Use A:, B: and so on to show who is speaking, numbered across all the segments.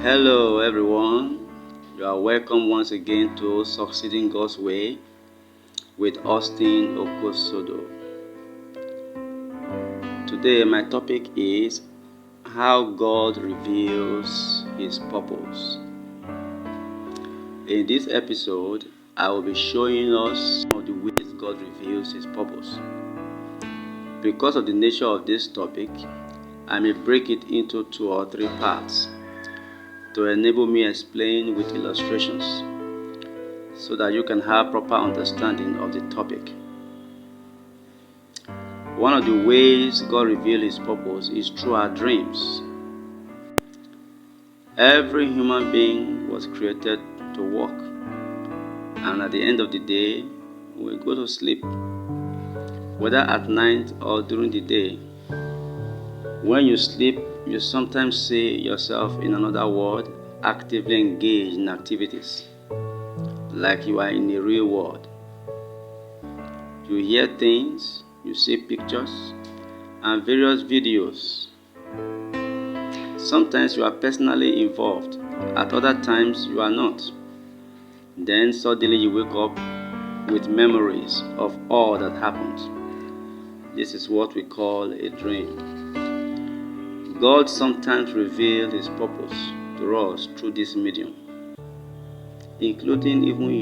A: Hello, everyone. You are welcome once again to Succeeding God's Way with Austin Okosodo. Today, my topic is how God reveals His purpose. In this episode, I will be showing us some of the ways God reveals His purpose. Because of the nature of this topic, I may break it into 2 or 3 parts to enable me explain with illustrations so that you can have proper understanding of the topic. One of the ways God reveals His purpose is through our dreams. Every human being was created to work, and at the end of the day, we go to sleep, whether at night or during the day. When you sleep, you sometimes see yourself in another world, actively engaged in activities, like you are in a real world. You hear things, you see pictures, and various videos. Sometimes you are personally involved, at other times you are not. Then suddenly you wake up with memories of all that happened. This is what we call a dream. God sometimes reveals His purpose to us through this medium, including even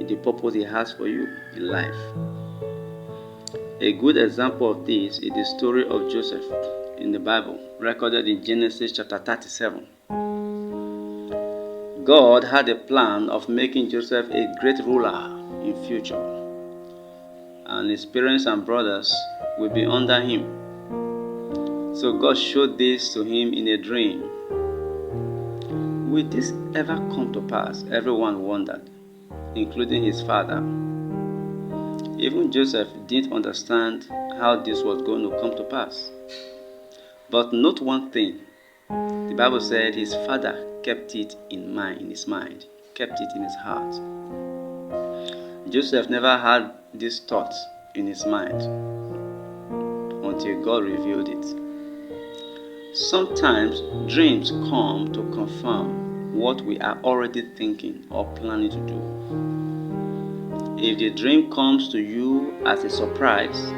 A: the purpose He has for you in life. A good example of this is the story of Joseph in the Bible, recorded in Genesis chapter 37. God had a plan of making Joseph a great ruler in future, and his parents and brothers will be under him. So God showed this to him in a dream. Will this ever come to pass? Everyone wondered, including his father. Even Joseph didn't understand how this was going to come to pass. But note one thing. The Bible said his father kept it in his mind, kept it in his heart. Joseph never had this thought in his mind until God revealed it. Sometimes dreams come to confirm what we are already thinking or planning to do. If the dream comes to you as a surprise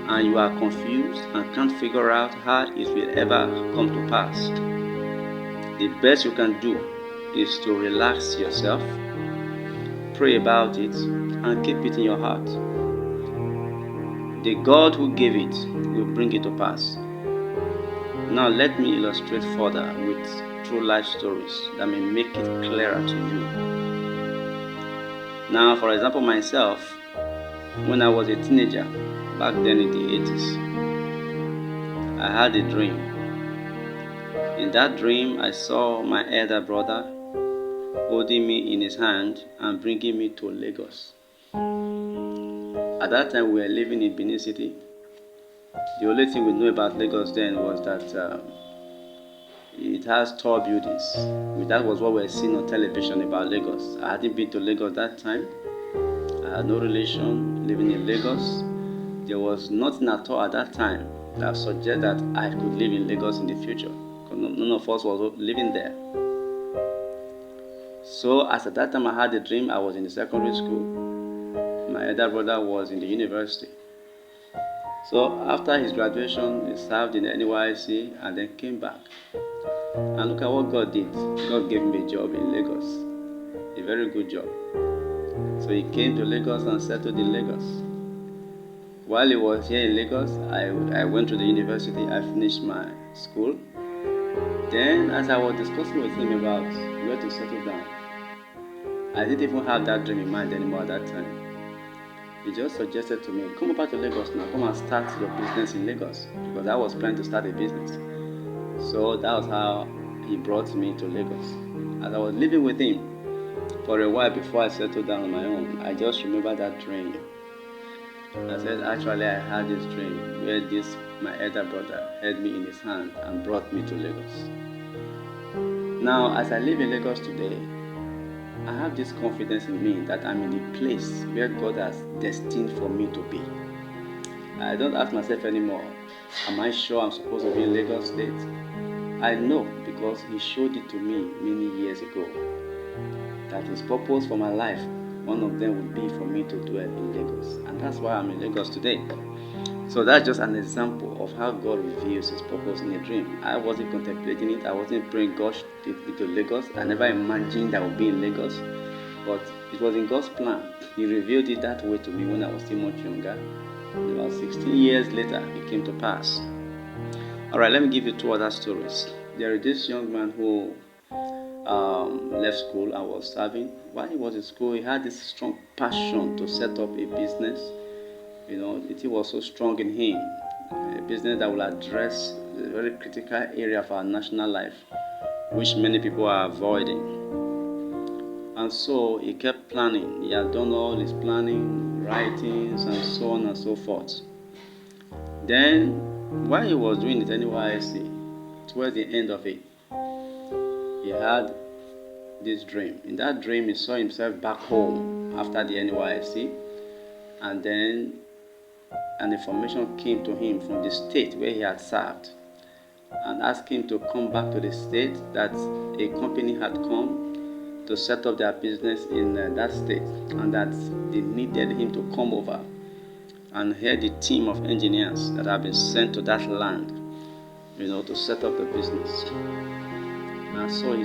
A: and you are confused and can't figure out how it will ever come to pass, the best you can do is to relax yourself, pray about it, and keep it in your heart. The God who gave it will bring it to pass. Now let me illustrate further with true life stories that may make it clearer to you. Now, for example, myself, when I was a teenager, back then in the 80s, I had a dream. In that dream, I saw my elder brother holding me in his hand and bringing me to Lagos. At that time, we were living in Benin City. The only thing we knew about Lagos then was that it has tall buildings. That was what we were seeing on television about Lagos. I hadn't been to Lagos that time. I had no relation living in Lagos. There was nothing at all at that time that suggested that I could live in Lagos in the future, because none of us was living there. So as at that time I had a dream, I was in the secondary school. My elder brother was in the university. So after his graduation, he served in the NYSC and then came back. And look at what God did. God gave him a job in Lagos, a very good job. So he came to Lagos and settled in Lagos. While he was here in Lagos, I went to the university. I finished my school. Then as I was discussing with him about where to settle down, I didn't even have that dream in mind anymore at that time. He just suggested to me, come over to Lagos now, come and start your business in Lagos, because I was planning to start a business. So that was how he brought me to Lagos. As I was living with him for a while before I settled down on my own, I just remember that dream. I said, actually, I had this dream where my elder brother held me in his hand and brought me to Lagos. Now, as I live in Lagos today, I have this confidence in me that I'm in a place where God has destined for me to be. I don't ask myself anymore, am I sure I'm supposed to be in Lagos State? I know because he showed it to me many years ago that his purpose for my life, one of them would be for me to dwell in Lagos. And that's why I'm in Lagos today. So that's just an example of how God reveals his purpose in a dream. I wasn't contemplating it. I wasn't praying God to take me to Lagos. I never imagined I would be in Lagos. But it was in God's plan. He revealed it that way to me when I was still much younger. About 16 years later, it came to pass. Alright, let me give you two other stories. There is this young man who left school and was serving. While he was in school, he had this strong passion to set up a business. It was so strong in him. A business that will address a very critical area of our national life, which many people are avoiding. And so he kept planning. He had done all his planning, writings, and so on and so forth. Then, while he was doing his NYSC, towards the end of it, he had this dream. In that dream, he saw himself back home after the NYSC, and then an information came to him from the state where he had served and asked him to come back to the state, that a company had come to set up their business in that state, and that they needed him to come over and head the team of engineers that have been sent to that land, to set up the business. And so he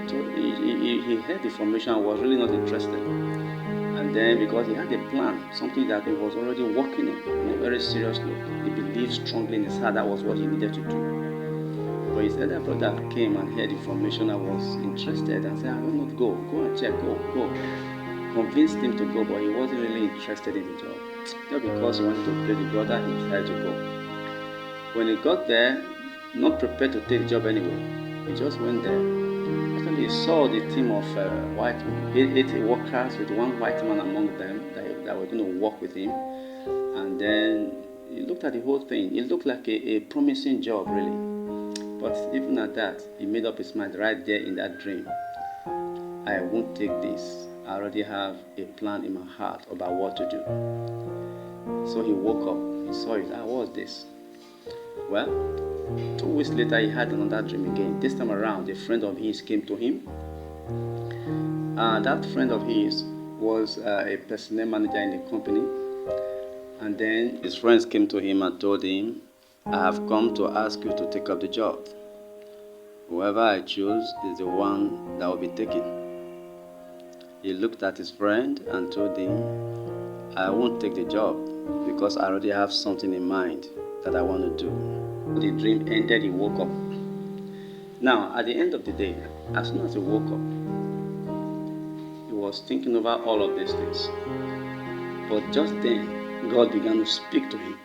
A: heard the information and was really not interested. And then, because he had a plan, something that he was already working on a very serious note, he believed strongly in his heart that was what he needed to do. But his elder brother came and heard information and was interested and said, I will not go and check, go. Convinced him to go, but he wasn't really interested in the job. Just because he wanted to play the brother, he decided to go. When he got there, not prepared to take the job anyway, he just went there. Actually, he saw the team of white men, 80 workers with one white man among them that were going to work with him. And then he looked at the whole thing. It looked like a promising job, really. But even at that, he made up his mind right there in that dream. I won't take this. I already have a plan in my heart about what to do. So he woke up. He saw it. What was this? Well, 2 weeks later, he had another dream again. This time around, a friend of his came to him. That friend of his was a personnel manager in the company. And then his friends came to him and told him, I have come to ask you to take up the job. Whoever I choose is the one that will be taken. He looked at his friend and told him, I won't take the job because I already have something in mind that I want to do. The dream ended, he woke up. Now, at the end of the day, as soon as he woke up, he was thinking over all of these things. But just then, God began to speak to him.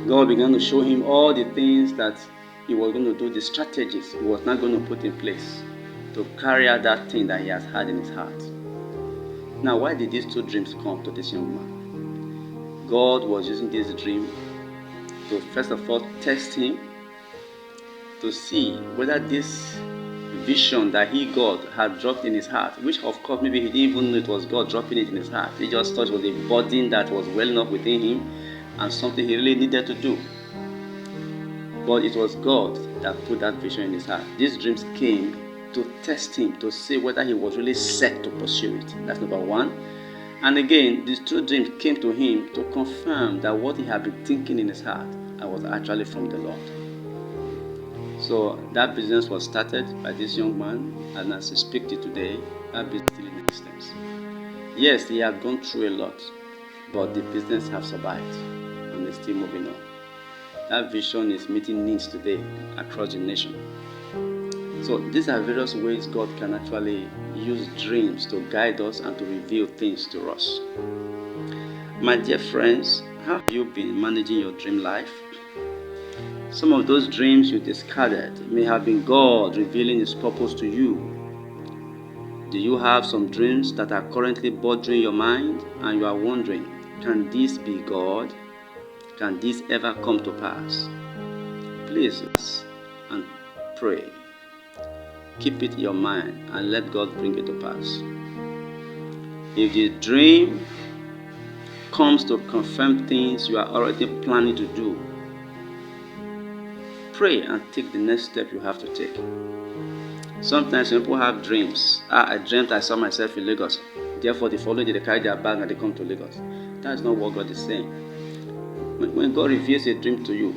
A: God began to show him all the things that he was going to do, the strategies he was not going to put in place to carry out that thing that he has had in his heart. Now, why did these two dreams come to this young man? God was using this dream to first of all test him, to see whether this vision that God had dropped in his heart, which of course maybe he didn't even know it was God dropping it in his heart. He just thought it was a burden that was welling up within him and something he really needed to do. But it was God that put that vision in his heart. These dreams came to test him, to see whether he was really set to pursue it. That's number one. And again, these two dreams came to him to confirm that what he had been thinking in his heart was actually from the Lord. So that business was started by this young man, and as I speak to you today, that business is still in existence. Yes, he had gone through a lot, but the business has survived and is still moving on. That vision is meeting needs today across the nation. So these are various ways God can actually use dreams to guide us and to reveal things to us. My dear friends, how have you been managing your dream life? Some of those dreams you discarded may have been God revealing His purpose to you. Do you have some dreams that are currently bothering your mind and you are wondering, can this be God? Can this ever come to pass? Please ask and pray. Keep it in your mind and let God bring it to pass. If the dream comes to confirm things you are already planning to do, pray and take the next step you have to take. Sometimes people have dreams. I dreamt I saw myself in Lagos. Therefore, the following day they carry their bag and they come to Lagos. That is not what God is saying. When God reveals a dream to you,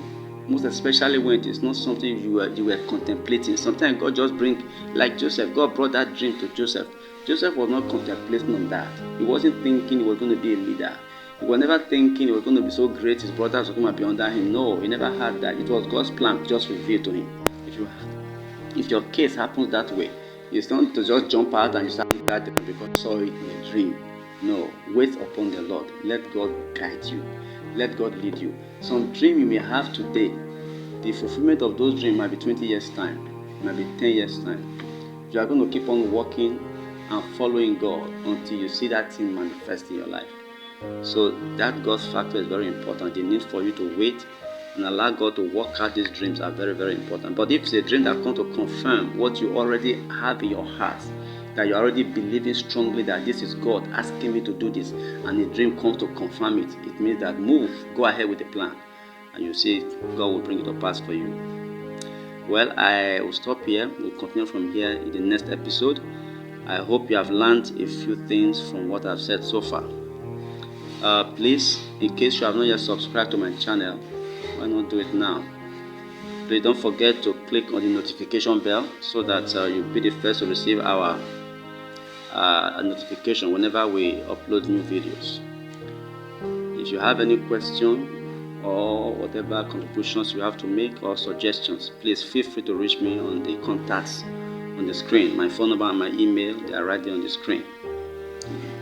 A: most especially when it is not something you were contemplating. Sometimes God just brings, like Joseph, God brought that dream to Joseph. Joseph was not contemplating on that. He wasn't thinking he was going to be a leader. He was never thinking he was going to be so great, his brothers were going to be under him. No, he never had that. It was God's plan just revealed to him. If your case happens that way, it's not to just jump out and you start that because you saw it in a dream. No, wait upon the Lord. Let God guide you. Let God lead you. Some dream you may have today, the fulfillment of those dreams might be 20 years time, might be 10 years time. You are going to keep on walking and following God until you see that thing manifest in your life. So that God's factor is very important. The need for you to wait and allow God to work out these dreams are very, very important. But if it's a dream that comes to confirm what you already have in your heart, that you're already believing strongly that this is God asking me to do this, and the dream comes to confirm it, it means that move, go ahead with the plan, and you see God will bring it to pass for you. Well, I will stop here. We'll continue from here in the next episode. I hope you have learned a few things from what I've said so far. Please, in case you have not yet subscribed to my channel, why not do it now? Please don't forget to click on the notification bell so that you'll be the first to receive our notification whenever we upload new videos. If you have any question or whatever contributions you have to make or suggestions, please feel free to reach me on the contacts on the screen. My phone number and my email, they are right there on the screen.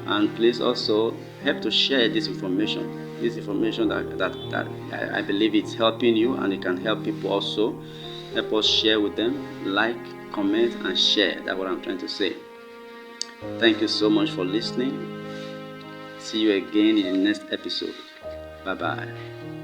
A: And please also help to share this information that I believe it's helping you, and it can help people also. Help us share with them, like, comment, and share. That's what I'm trying to say. Thank you so much for listening. See you again in the next episode. Bye-bye.